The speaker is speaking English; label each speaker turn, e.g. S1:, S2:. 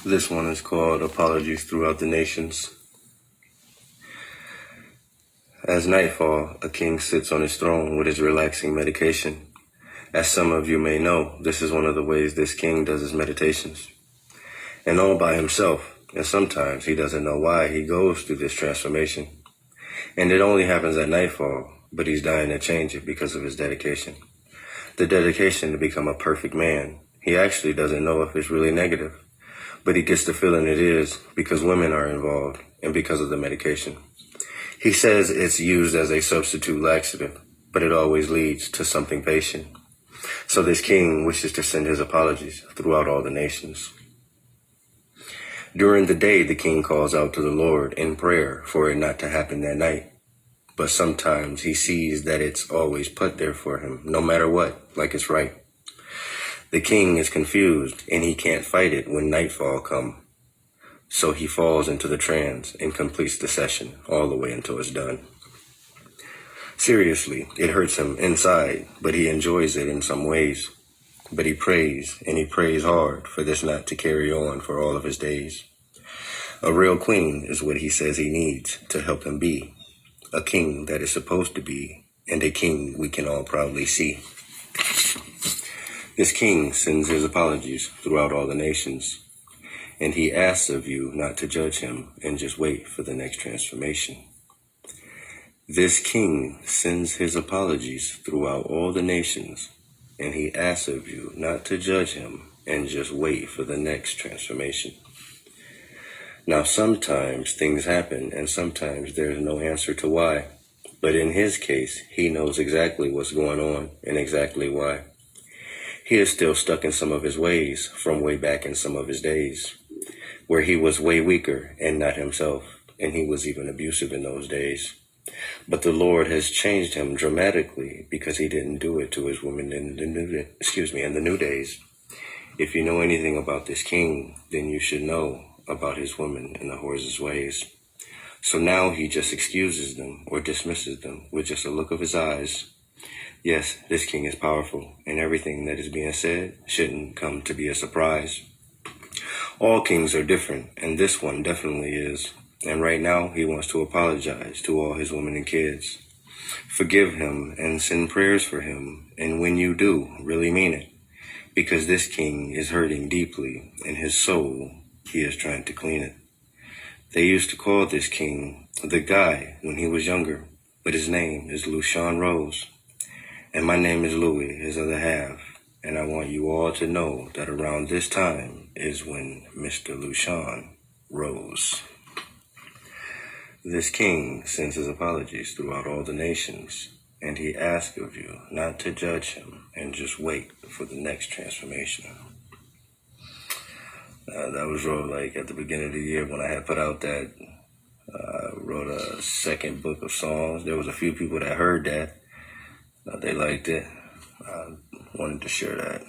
S1: This one is called Apologies Throughout the Nations. As nightfall, a king sits on his throne with his relaxing medication. As some of you may know, this is one of the ways this king does his meditations. And all by himself, and sometimes he doesn't know why he goes through this transformation. And it only happens at nightfall, but he's dying to change it because of his dedication. The dedication to become a perfect man. He actually doesn't know if it's really negative, but he gets the feeling it is because women are involved and because of the medication. He says it's used as a substitute laxative, but it always leads to something patient. So this king wishes to send his apologies throughout all the nations. During the day, the king calls out to the Lord in prayer for it not to happen that night. But sometimes he sees that it's always put there for him, no matter what, like it's right. The king is confused and he can't fight it when nightfall comes. So he falls into the trance and completes the session all the way until it's done. Seriously, it hurts him inside, but he enjoys it in some ways. But he prays, and he prays hard for this not to carry on for all of his days. A real queen is what he says he needs to help him be. A king that is supposed to be, and a king we can all proudly see. This king sends his apologies throughout all the nations. And he asks of you not to judge him and just wait for the next transformation. This king sends his apologies throughout all the nations, and he asks of you not to judge him and just wait for the next transformation. Now, sometimes things happen, and sometimes there's no answer to why. But in his case, he knows exactly what's going on and exactly why. He is still stuck in some of his ways from way back in some of his days, where he was way weaker and not himself, and he was even abusive in those days. But the Lord has changed him dramatically because he didn't do it to his women in the new days. If you know anything about this king, then you should know about his women and the whore's ways. So now he just excuses them or dismisses them with just a look of his eyes. Yes, this king is powerful, and everything that is being said shouldn't come to be a surprise. All kings are different, and this one definitely is. And right now, he wants to apologize to all his women and kids. Forgive him and send prayers for him. And when you do, really mean it. Because this king is hurting deeply, and his soul, he is trying to clean it. They used to call this king the guy when he was younger, but his name is Lucian Rose. And my name is Louis, his other half. And I want you all to know that around this time is when Mr. Lucian rose. This king sends his apologies throughout all the nations, and he asks of you not to judge him and just wait for the next transformation. That was wrote like at the beginning of the year when I had put out that wrote a second book of songs. There was a few people that heard that. They liked it. I wanted to share that.